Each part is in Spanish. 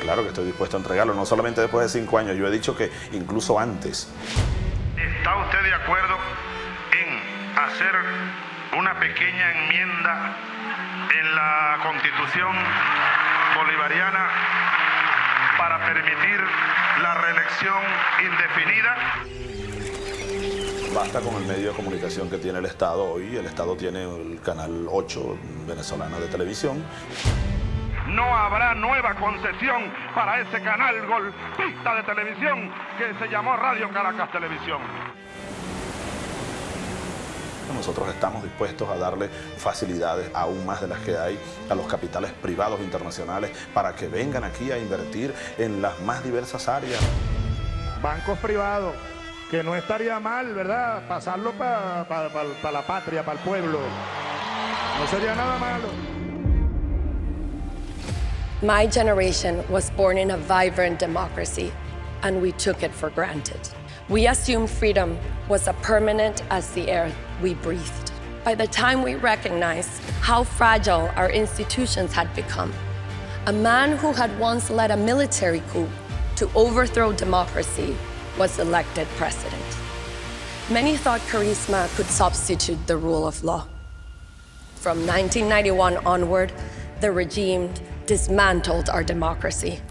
claro que estoy dispuesto a entregarlo, no solamente después de 5 años, yo he dicho que incluso antes. ¿Está usted de acuerdo en hacer una pequeña enmienda en la Constitución bolivariana para permitir la reelección indefinida? Basta con el medio de comunicación que tiene el Estado hoy. El Estado tiene el canal 8 venezolana de televisión. No habrá nueva concesión para ese canal golpista de televisión que se llamó Radio Caracas Televisión. Nosotros estamos dispuestos a darle facilidades aún más de las que hay a los capitales privados internacionales para que vengan aquí a invertir en las más diversas áreas. Bancos privados, que no estaría mal, ¿verdad? Pasarlo para la patria, para el pueblo. No sería nada malo. My generation was born in a vibrant democracy, and we took it for granted. We assumed freedom was as permanent as the air we breathed. By the time we recognized how fragile our institutions had become, a man who had once led a military coup to overthrow democracy was elected president. Many thought charisma could substitute the rule of law. From 1991 onward, the regime dismantled our democracy.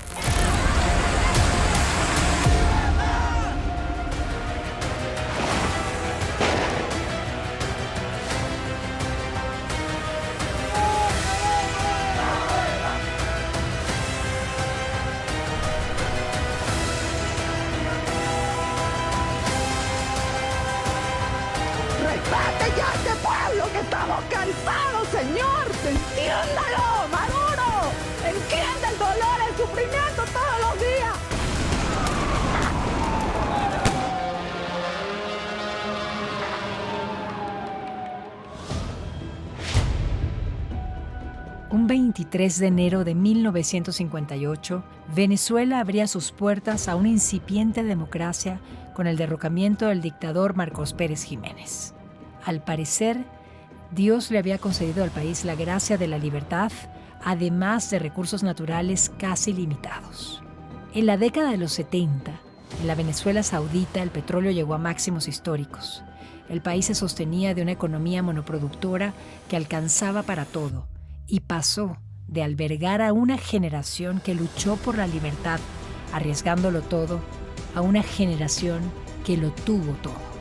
¡Respete ya a este pueblo que estamos cansados, señor! ¡Entiéndalo, Maduro! ¡Entiende el dolor, el sufrimiento todos los días! Un 23 de enero de 1958, Venezuela abría sus puertas a una incipiente democracia con el derrocamiento del dictador Marcos Pérez Jiménez. Al parecer, Dios le había concedido al país la gracia de la libertad, además de recursos naturales casi limitados. En la década de los 70, en la Venezuela saudita, el petróleo llegó a máximos históricos. El país se sostenía de una economía monoproductora que alcanzaba para todo y pasó de albergar a una generación que luchó por la libertad, arriesgándolo todo, a una generación que lo tuvo todo.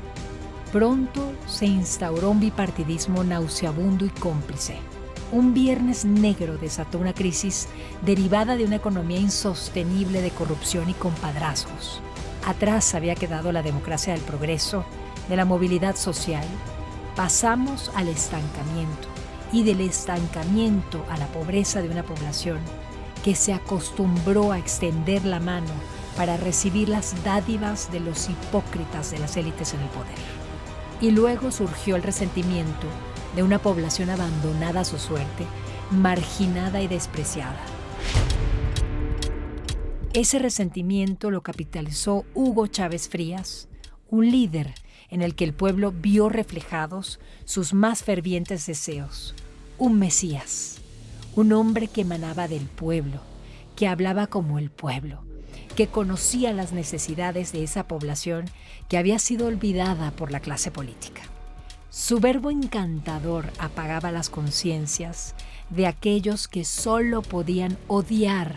Pronto se instauró un bipartidismo nauseabundo y cómplice. Un viernes negro desató una crisis derivada de una economía insostenible de corrupción y compadrazgos. Atrás había quedado la democracia del progreso, de la movilidad social. Pasamos al estancamiento, y del estancamiento a la pobreza de una población que se acostumbró a extender la mano para recibir las dádivas de los hipócritas de las élites en el poder. Y luego surgió el resentimiento de una población abandonada a su suerte, marginada y despreciada. Ese resentimiento lo capitalizó Hugo Chávez Frías, un líder en el que el pueblo vio reflejados sus más fervientes deseos. Un Mesías, un hombre que emanaba del pueblo, que hablaba como el pueblo, que conocía las necesidades de esa población que había sido olvidada por la clase política. Su verbo encantador apagaba las conciencias de aquellos que solo podían odiar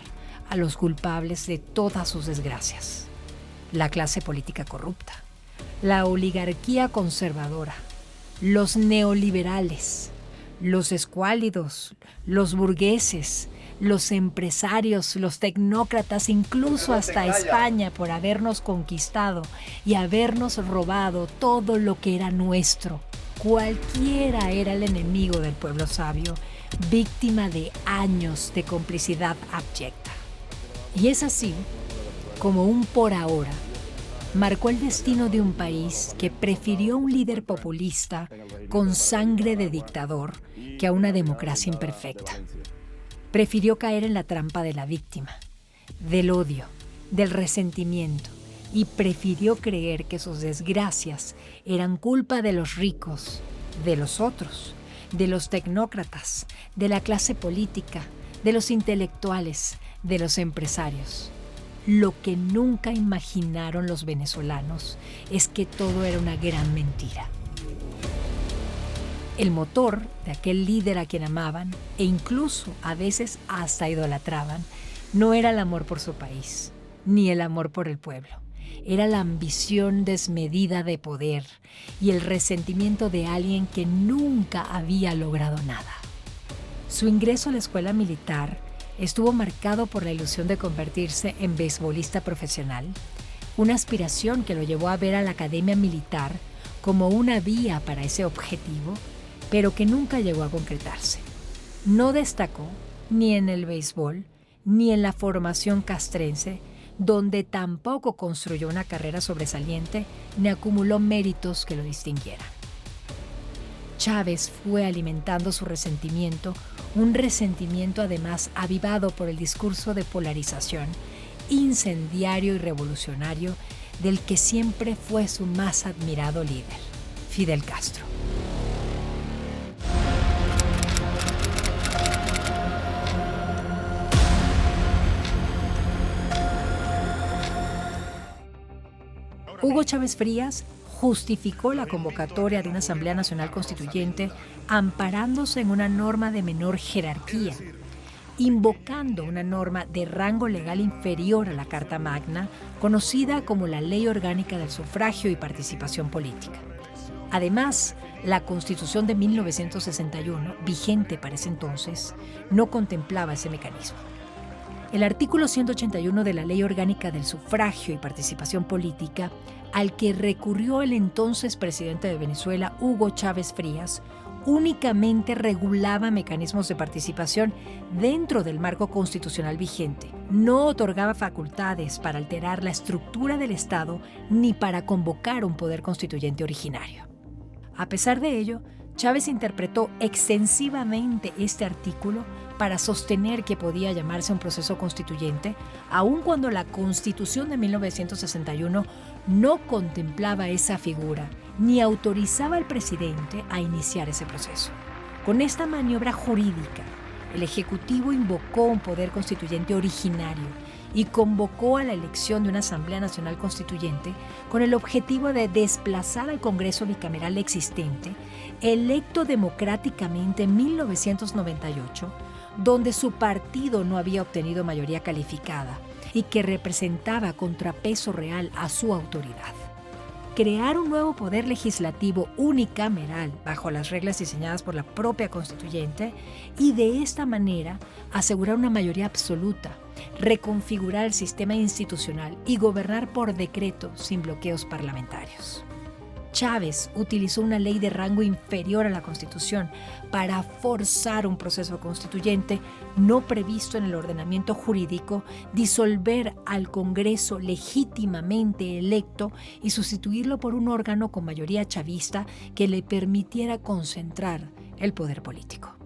a los culpables de todas sus desgracias. La clase política corrupta, la oligarquía conservadora, los neoliberales, los escuálidos, los burgueses, los empresarios, los tecnócratas, incluso hasta España por habernos conquistado y habernos robado todo lo que era nuestro. Cualquiera era el enemigo del pueblo sabio, víctima de años de complicidad abyecta. Y es así como un por ahora marcó el destino de un país que prefirió un líder populista con sangre de dictador que a una democracia imperfecta. Prefirió caer en la trampa de la víctima, del odio, del resentimiento, y prefirió creer que sus desgracias eran culpa de los ricos, de los otros, de los tecnócratas, de la clase política, de los intelectuales, de los empresarios. Lo que nunca imaginaron los venezolanos es que todo era una gran mentira. El motor de aquel líder a quien amaban e incluso a veces hasta idolatraban no era el amor por su país, ni el amor por el pueblo. Era la ambición desmedida de poder y el resentimiento de alguien que nunca había logrado nada. Su ingreso a la escuela militar estuvo marcado por la ilusión de convertirse en beisbolista profesional, una aspiración que lo llevó a ver a la academia militar como una vía para ese objetivo, pero que nunca llegó a concretarse. No destacó ni en el béisbol ni en la formación castrense, donde tampoco construyó una carrera sobresaliente ni acumuló méritos que lo distinguieran. Chávez fue alimentando su resentimiento, un resentimiento además avivado por el discurso de polarización, incendiario y revolucionario del que siempre fue su más admirado líder, Fidel Castro. Hugo Chávez Frías justificó la convocatoria de una Asamblea Nacional Constituyente amparándose en una norma de menor jerarquía, invocando una norma de rango legal inferior a la Carta Magna, conocida como la Ley Orgánica del Sufragio y Participación Política. Además, la Constitución de 1961, vigente para ese entonces, no contemplaba ese mecanismo. El artículo 181 de la Ley Orgánica del Sufragio y Participación Política, al que recurrió el entonces presidente de Venezuela, Hugo Chávez Frías, únicamente regulaba mecanismos de participación dentro del marco constitucional vigente. No otorgaba facultades para alterar la estructura del Estado ni para convocar un poder constituyente originario. A pesar de ello, Chávez interpretó extensivamente este artículo para sostener que podía llamarse un proceso constituyente, aun cuando la Constitución de 1961 no contemplaba esa figura ni autorizaba al presidente a iniciar ese proceso. Con esta maniobra jurídica, el Ejecutivo invocó un poder constituyente originario y convocó a la elección de una Asamblea Nacional Constituyente con el objetivo de desplazar al Congreso bicameral existente, electo democráticamente en 1998, donde su partido no había obtenido mayoría calificada y que representaba contrapeso real a su autoridad. Crear un nuevo poder legislativo unicameral bajo las reglas diseñadas por la propia constituyente y de esta manera asegurar una mayoría absoluta, reconfigurar el sistema institucional y gobernar por decreto sin bloqueos parlamentarios. Chávez utilizó una ley de rango inferior a la Constitución para forzar un proceso constituyente no previsto en el ordenamiento jurídico, disolver al Congreso legítimamente electo y sustituirlo por un órgano con mayoría chavista que le permitiera concentrar el poder político.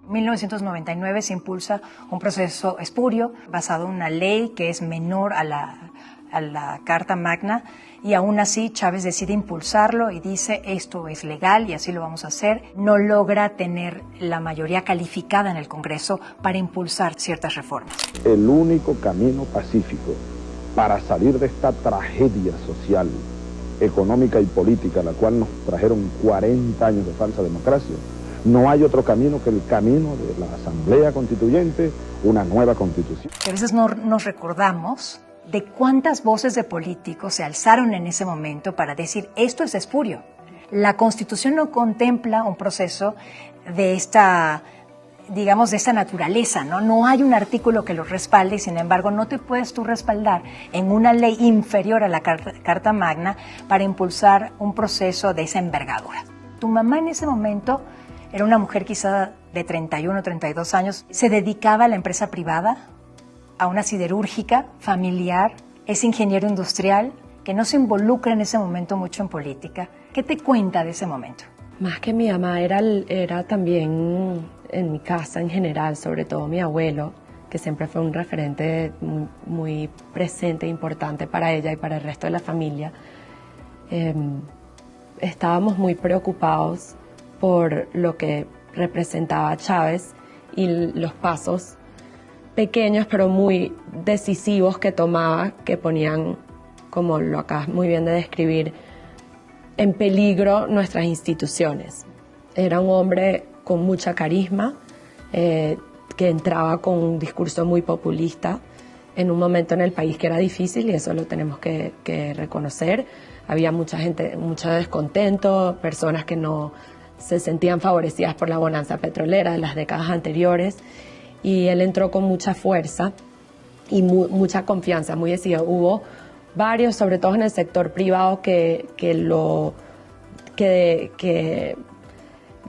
En 1999 se impulsa un proceso espurio basado en una ley que es menor a la Carta Magna, y aún así Chávez decide impulsarlo y dice esto es legal y así lo vamos a hacer. No logra tener la mayoría calificada en el Congreso para impulsar ciertas reformas. El único camino pacífico para salir de esta tragedia social, económica y política, la cual nos trajeron 40 años de falsa democracia, no hay otro camino que el camino de la Asamblea Constituyente, una nueva Constitución. A veces no nos recordamos de cuántas voces de políticos se alzaron en ese momento para decir esto es espurio. La Constitución no contempla un proceso de esta naturaleza, ¿no? No hay un artículo que lo respalde y sin embargo no te puedes tú respaldar en una ley inferior a la Carta Magna para impulsar un proceso de esa envergadura. Tu mamá en ese momento era una mujer quizá de 31 o 32 años, se dedicaba a la empresa privada, a una siderúrgica familiar, es ingeniero industrial, que no se involucra en ese momento mucho en política. ¿Qué te cuenta de ese momento? Más que mi mamá, era también en mi casa en general, sobre todo mi abuelo, que siempre fue un referente muy, muy presente e importante para ella y para el resto de la familia. Estábamos muy preocupados por lo que representaba Chávez y los pasos pequeños pero muy decisivos que tomaba, que ponían, como lo acabas muy bien de describir, en peligro nuestras instituciones. Era un hombre con mucha carisma, que entraba con un discurso muy populista en un momento en el país que era difícil, y eso lo tenemos que reconocer. Había mucha gente, mucho descontento, personas que no se sentían favorecidas por la bonanza petrolera de las décadas anteriores, y él entró con mucha fuerza y mucha confianza, muy decidido. Hubo varios, sobre todo en el sector privado, que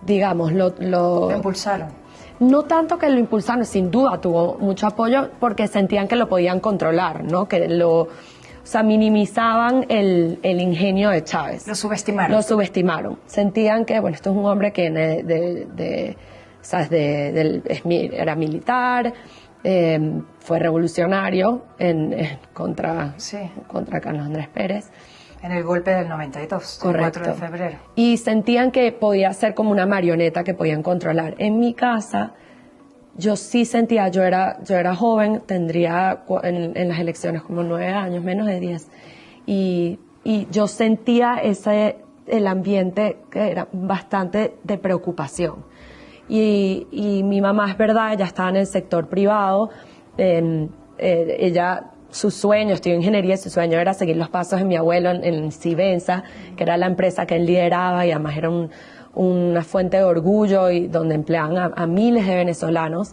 digamos, lo impulsaron. No tanto que lo impulsaron, sin duda tuvo mucho apoyo porque sentían que lo podían controlar, ¿no? Que minimizaban el ingenio de Chávez. Lo subestimaron. Lo subestimaron. Sentían que, bueno, esto es un hombre que era militar, fue revolucionario contra Carlos Andrés Pérez. En el golpe del 92, Correcto. El 4 de febrero. Y sentían que podía ser como una marioneta que podían controlar. En mi casa, yo sí sentía, yo era joven, tendría en las elecciones como 9 años, menos de 10. Y yo sentía el ambiente que era bastante de preocupación. Y mi mamá, es verdad, ella estaba en el sector privado, ella... Su sueño, estudió ingeniería, su sueño era seguir los pasos de mi abuelo en Civenza, que era la empresa que él lideraba y además era una fuente de orgullo y donde empleaban a miles de venezolanos.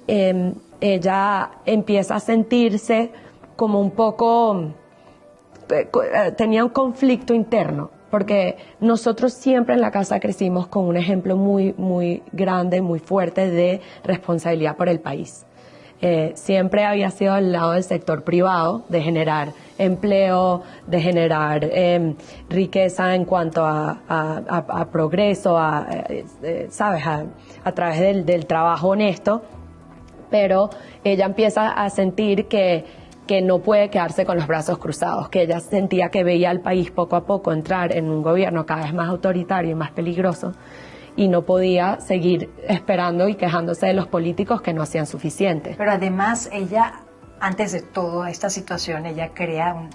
Ella empieza a sentirse como un poco, tenía un conflicto interno, porque nosotros siempre en la casa crecimos con un ejemplo muy, muy grande, muy fuerte de responsabilidad por el país. Siempre había sido al lado del sector privado, de generar empleo, de generar riqueza en cuanto a progreso, ¿sabes? A través del trabajo honesto, pero ella empieza a sentir que no puede quedarse con los brazos cruzados, que ella sentía que veía al país poco a poco entrar en un gobierno cada vez más autoritario y más peligroso, y no podía seguir esperando y quejándose de los políticos que no hacían suficiente. Pero además ella, antes de toda esta situación, ella crea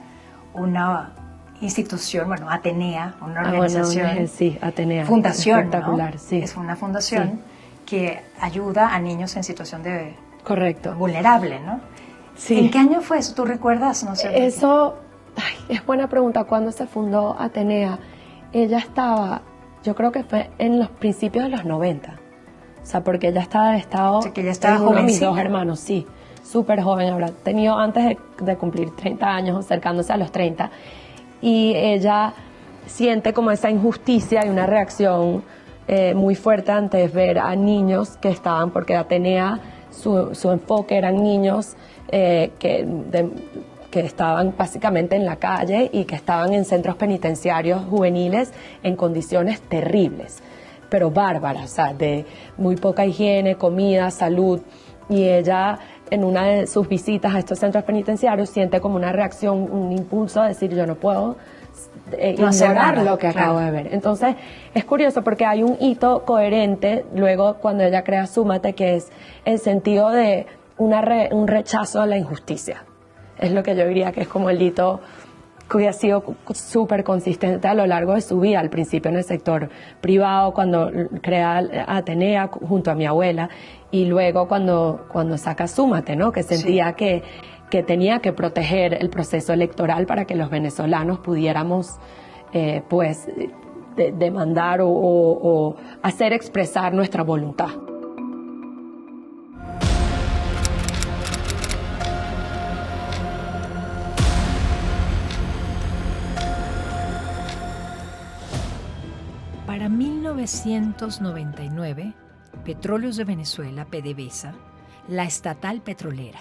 una institución, bueno, Atenea, una organización. Sí, Atenea. Fundación, espectacular, ¿no? Sí. Es una fundación que ayuda a niños en situación de... Correcto. Vulnerable, ¿no? Sí. ¿En qué año fue eso? ¿Tú recuerdas? No sé. Eso, es buena pregunta. ¿Cuándo se fundó Atenea? Ella estaba... Yo creo que fue en los principios de los 90. O sea, porque ella estaba jovencita. Mis 2 hermanos, sí. Súper joven, habrá tenido antes de cumplir 30 años, acercándose a los 30. Y ella siente como esa injusticia y una reacción muy fuerte antes ver a niños que estaban, porque Atenea, su enfoque eran niños que estaban básicamente en la calle y que estaban en centros penitenciarios juveniles en condiciones terribles, pero bárbaras, o sea, de muy poca higiene, comida, salud. Y ella, en una de sus visitas a estos centros penitenciarios, siente como una reacción, un impulso a decir, yo no puedo ignorar lo que acabo de ver. Entonces, es curioso porque hay un hito coherente luego cuando ella crea Súmate, que es el sentido de un rechazo a la injusticia. Es lo que yo diría que es como el hito que ha sido súper consistente a lo largo de su vida, al principio en el sector privado, cuando crea Atenea junto a mi abuela, y luego cuando saca Súmate, ¿no? Que sentía que tenía que proteger el proceso electoral para que los venezolanos pudiéramos demandar o hacer expresar nuestra voluntad. Para 1999, Petróleos de Venezuela, PDVSA, la estatal petrolera,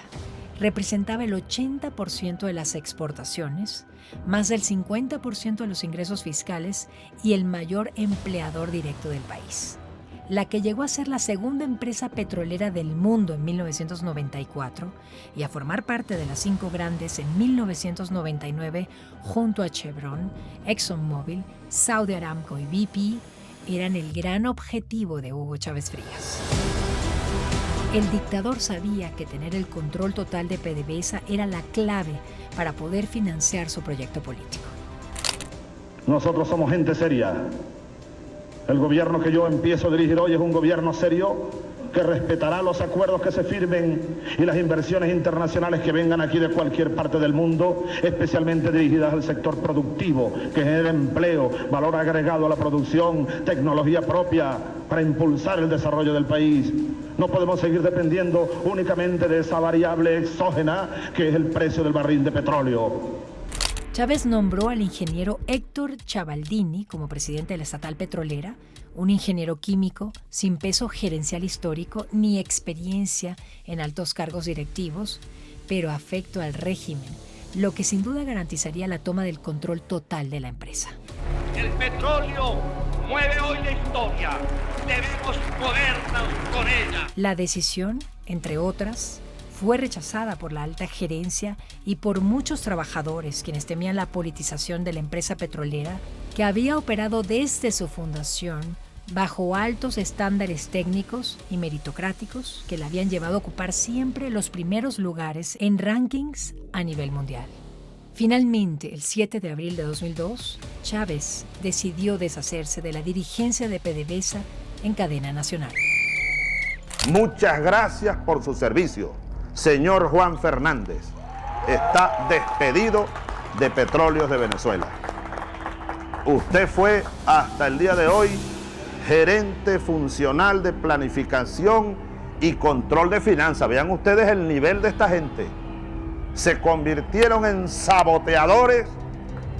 representaba el 80% de las exportaciones, más del 50% de los ingresos fiscales y el mayor empleador directo del país. La que llegó a ser la segunda empresa petrolera del mundo en 1994 y a formar parte de las 5 grandes en 1999 junto a Chevron, ExxonMobil, Saudi Aramco y BP, eran el gran objetivo de Hugo Chávez Frías. El dictador sabía que tener el control total de PDVSA era la clave para poder financiar su proyecto político. Nosotros somos gente seria. El gobierno que yo empiezo a dirigir hoy es un gobierno serio que respetará los acuerdos que se firmen y las inversiones internacionales que vengan aquí de cualquier parte del mundo, especialmente dirigidas al sector productivo, que genera empleo, valor agregado a la producción, tecnología propia para impulsar el desarrollo del país. No podemos seguir dependiendo únicamente de esa variable exógena que es el precio del barril de petróleo. Chávez nombró al ingeniero Héctor Chavaldini como presidente de la estatal petrolera, un ingeniero químico sin peso gerencial histórico ni experiencia en altos cargos directivos, pero afecto al régimen, lo que sin duda garantizaría la toma del control total de la empresa. El petróleo mueve hoy la historia. Debemos podernos con ella. La decisión, entre otras, fue rechazada por la alta gerencia y por muchos trabajadores quienes temían la politización de la empresa petrolera que había operado desde su fundación bajo altos estándares técnicos y meritocráticos que la habían llevado a ocupar siempre los primeros lugares en rankings a nivel mundial. Finalmente, el 7 de abril de 2002, Chávez decidió deshacerse de la dirigencia de PDVSA en cadena nacional. Muchas gracias por su servicio, señor Juan Fernández. Está despedido de Petróleos de Venezuela. Usted fue hasta el día de hoy gerente funcional de planificación y control de finanzas. Vean ustedes el nivel de esta gente. Se convirtieron en saboteadores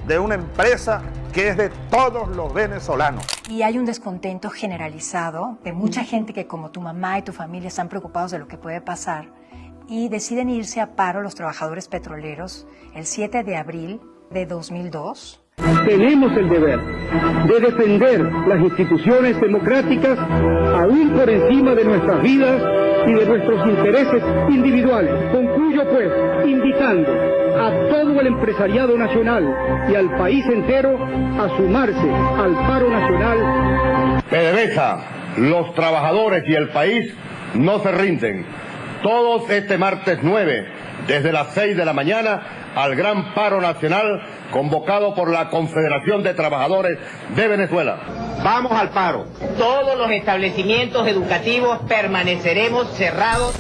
de una empresa que es de todos los venezolanos. Y hay un descontento generalizado de mucha gente que, como tu mamá y tu familia, están preocupados de lo que puede pasar y deciden irse a paro los trabajadores petroleros el 7 de abril de 2002. Tenemos el deber de defender las instituciones democráticas aún por encima de nuestras vidas y de nuestros intereses individuales. Concluyo pues invitando a todo el empresariado nacional y al país entero a sumarse al paro nacional. PDVSA, los trabajadores y el país no se rinden. Todos este martes 9, desde las 6 de la mañana, al gran paro nacional convocado por la Confederación de Trabajadores de Venezuela. Vamos al paro. Todos los establecimientos educativos permaneceremos cerrados.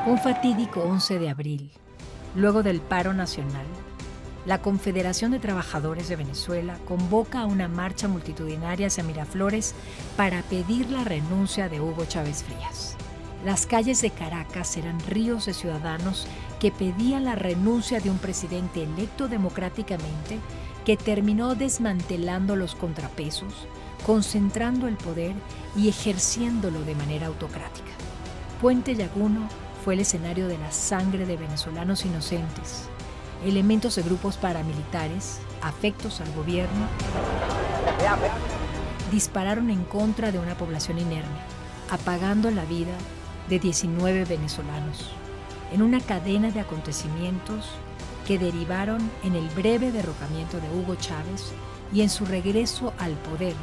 Un fatídico 11 de abril, luego del paro nacional, la Confederación de Trabajadores de Venezuela convoca a una marcha multitudinaria hacia Miraflores para pedir la renuncia de Hugo Chávez Frías. Las calles de Caracas eran ríos de ciudadanos que pedían la renuncia de un presidente electo democráticamente que terminó desmantelando los contrapesos, concentrando el poder y ejerciéndolo de manera autocrática. Puente Llaguno fue el escenario de la sangre de venezolanos inocentes. Elementos de grupos paramilitares, afectos al gobierno, dispararon en contra de una población inerme, apagando la vida de 19 venezolanos, en una cadena de acontecimientos que derivaron en el breve derrocamiento de Hugo Chávez y en su regreso al poder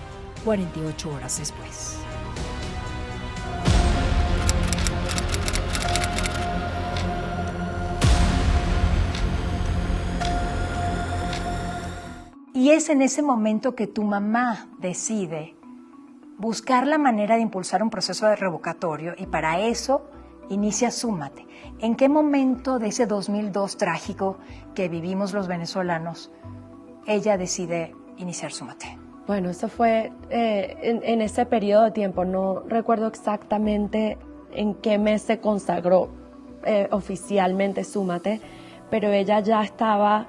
48 horas después. Y es en ese momento que tu mamá decide buscar la manera de impulsar un proceso de revocatorio y para eso inicia Súmate. ¿En qué momento de ese 2002 trágico que vivimos los venezolanos ella decide iniciar Súmate? Bueno, eso fue en ese periodo de tiempo. No recuerdo exactamente en qué mes se consagró oficialmente Súmate, pero ella ya estaba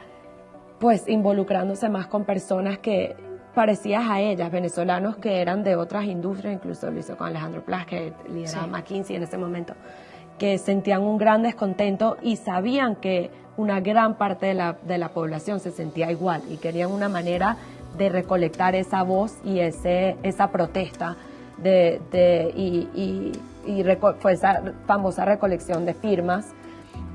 pues involucrándose más con personas que parecidas a ellas, venezolanos que eran de otras industrias, incluso lo hizo con Alejandro Plas, que lideraba McKinsey en ese momento, que sentían un gran descontento y sabían que una gran parte de la población se sentía igual y querían una manera de recolectar esa voz y esa protesta fue esa famosa recolección de firmas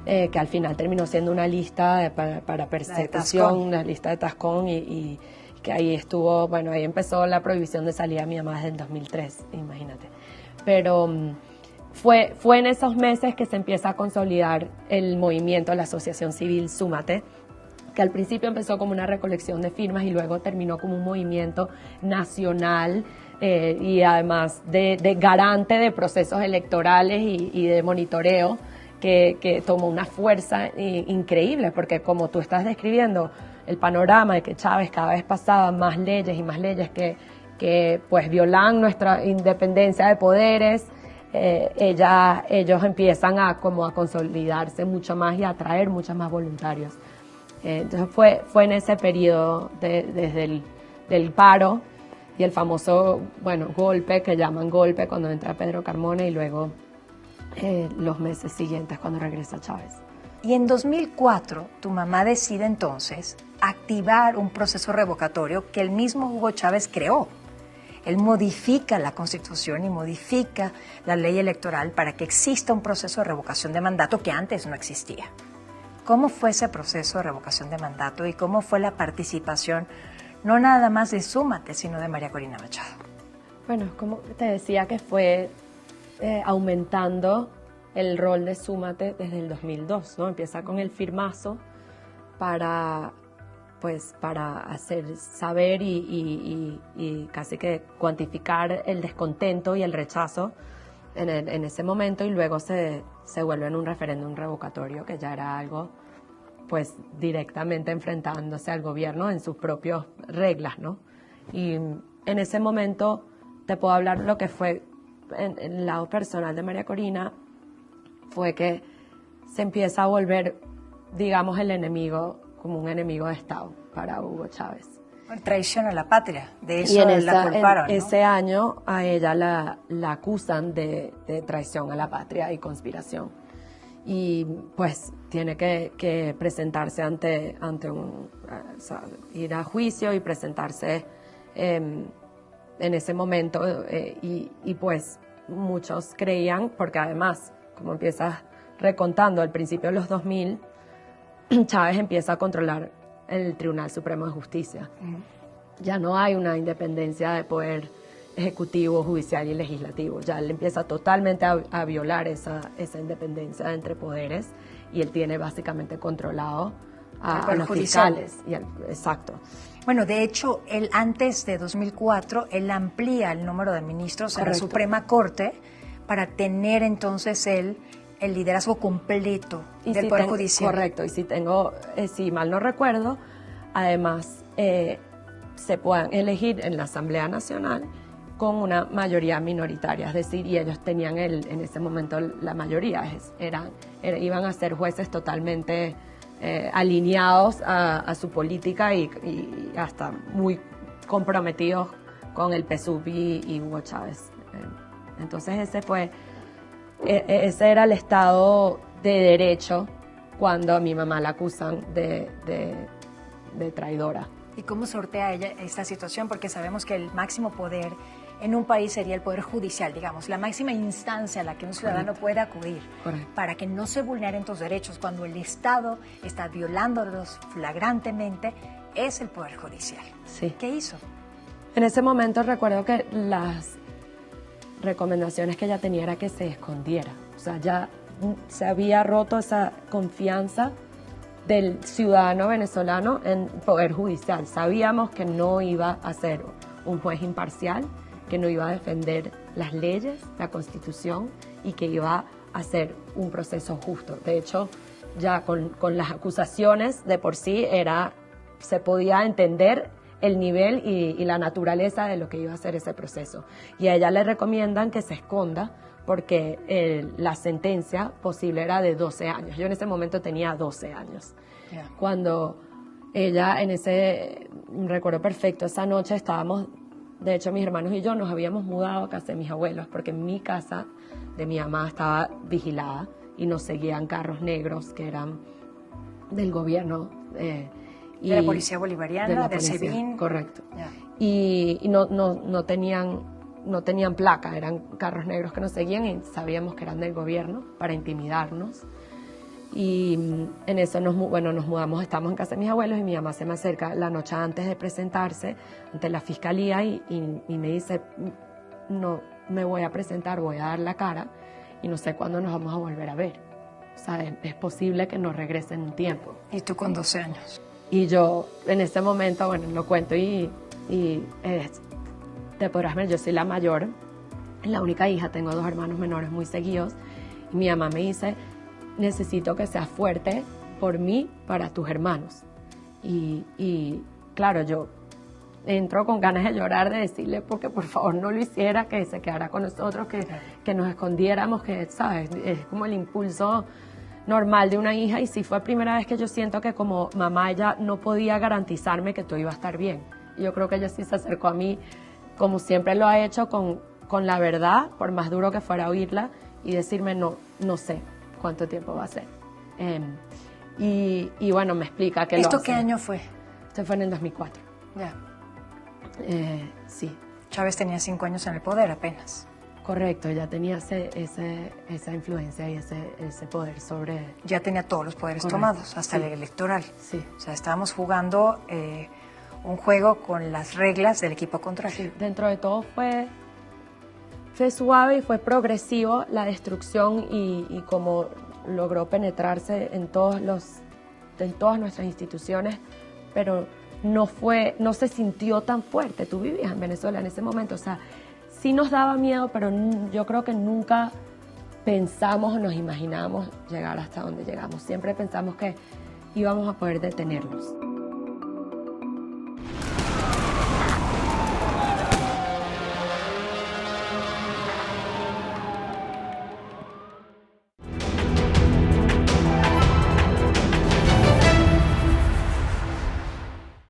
que al final terminó siendo una lista para persecución, una lista de Tascón y que ahí estuvo, bueno, ahí empezó la prohibición de salida de mi mamá desde el 2003, imagínate. Pero fue en esos meses que se empieza a consolidar el movimiento, la asociación civil Súmate, que al principio empezó como una recolección de firmas y luego terminó como un movimiento nacional y además de garante de procesos electorales y de monitoreo que tomó una fuerza increíble, porque como tú estás describiendo, el panorama de que Chávez cada vez pasaba más leyes y más leyes que pues violan nuestra independencia de poderes, ellos empiezan a consolidarse mucho más y a atraer muchos más voluntarios. Entonces fue en ese periodo desde el paro y el famoso, golpe, que llaman golpe, cuando entra Pedro Carmona, y luego los meses siguientes cuando regresa Chávez. Y en 2004, tu mamá decide entonces activar un proceso revocatorio que el mismo Hugo Chávez creó. Él modifica la Constitución y modifica la ley electoral para que exista un proceso de revocación de mandato que antes no existía. ¿Cómo fue ese proceso de revocación de mandato y cómo fue la participación, no nada más de Súmate, sino de María Corina Machado? Bueno, como te decía, que fue aumentando el rol de Súmate desde el 2002, ¿no? Empieza con el firmazo para hacer saber y casi que cuantificar el descontento y el rechazo en ese momento, y luego se vuelve en un referéndum revocatorio, que ya era algo pues directamente enfrentándose al gobierno en sus propias reglas, ¿no? Y en ese momento te puedo hablar lo que fue en el lado personal de María Corina, fue que se empieza a volver, digamos, el enemigo, como un enemigo de Estado para Hugo Chávez. Traición a la patria, de eso la culparon, ¿no? Ese año a ella la acusan de traición a la patria y conspiración. Y pues tiene que presentarse ante ir a juicio y presentarse en ese momento. Y pues muchos creían, porque además, como empiezas recontando, al principio de los 2000, Chávez empieza a controlar el Tribunal Supremo de Justicia. Ya no hay una independencia de poder ejecutivo, judicial y legislativo. Ya él empieza totalmente a violar esa independencia entre poderes, y él tiene básicamente controlado a los fiscales. Exacto. Bueno, de hecho, él antes de 2004, él amplía el número de ministros en la Suprema Corte para tener entonces el liderazgo completo del Poder Judicial. Correcto, y si mal no recuerdo, además se puedan elegir en la Asamblea Nacional con una mayoría minoritaria, es decir, y ellos tenían en ese momento la mayoría, iban a ser jueces totalmente alineados a su política y hasta muy comprometidos con el PSUV y Hugo Chávez. Entonces ese era el Estado de Derecho cuando a mi mamá la acusan de traidora. ¿Y cómo sortea ella esta situación? Porque sabemos que el máximo poder en un país sería el Poder Judicial, digamos, la máxima instancia a la que un ciudadano puede acudir para que no se vulneren tus derechos cuando el Estado está violándolos flagrantemente, es el Poder Judicial. Sí. ¿Qué hizo? En ese momento recuerdo que las recomendaciones que ella tenía era que se escondiera. O sea, ya se había roto esa confianza del ciudadano venezolano en el Poder Judicial. Sabíamos que no iba a ser un juez imparcial, que no iba a defender las leyes, la Constitución, y que iba a hacer un proceso justo. De hecho, ya con las acusaciones de por sí se podía entender el nivel y la naturaleza de lo que iba a ser ese proceso. Y a ella le recomiendan que se esconda porque la sentencia posible era de 12 años. Yo en ese momento tenía 12 años. Yeah. Cuando ella recuerdo perfecto, esa noche estábamos, de hecho mis hermanos y yo nos habíamos mudado a casa de mis abuelos porque mi casa de mi mamá estaba vigilada y nos seguían carros negros que eran del gobierno. De la Policía Bolivariana, del SEBIN. Correcto. Yeah. Y no tenían placa, eran carros negros que nos seguían y sabíamos que eran del gobierno para intimidarnos. Y en eso nos mudamos, estamos en casa de mis abuelos y mi mamá se me acerca la noche antes de presentarse ante la fiscalía y me dice, no me voy a presentar, voy a dar la cara y no sé cuándo nos vamos a volver a ver. O sea, es posible que no regrese en un tiempo. ¿Y tú con 12 años? Y yo en ese momento, bueno, lo cuento y te podrás ver, yo soy la mayor, la única hija, tengo 2 hermanos menores muy seguidos y mi mamá me dice, necesito que seas fuerte por mí, para tus hermanos. Y claro, yo entro con ganas de llorar, de decirle porque por favor no lo hiciera, que se quedara con nosotros, que nos escondiéramos, que, ¿sabes? Es como el impulso normal de una hija y sí fue la primera vez que yo siento que como mamá ella no podía garantizarme que todo iba a estar bien. Y yo creo que ella sí se acercó a mí, como siempre lo ha hecho, con la verdad, por más duro que fuera oírla, y decirme no sé cuánto tiempo va a ser. Y bueno, me explica que ¿Esto qué año fue? Esto fue en el 2004. Ya. Sí. Chávez tenía 5 años en el poder apenas. Correcto, ya tenía esa influencia y ese poder sobre... Ya tenía todos los poderes tomados, hasta el electoral. Sí. O sea, estábamos jugando un juego con las reglas del equipo contrario. Sí, dentro de todo fue suave y fue progresivo la destrucción y cómo logró penetrarse en todas nuestras instituciones, pero no se sintió tan fuerte. Tú vivías en Venezuela en ese momento, o sea, sí nos daba miedo, pero yo creo que nunca pensamos o nos imaginamos llegar hasta donde llegamos. Siempre pensamos que íbamos a poder detenerlos.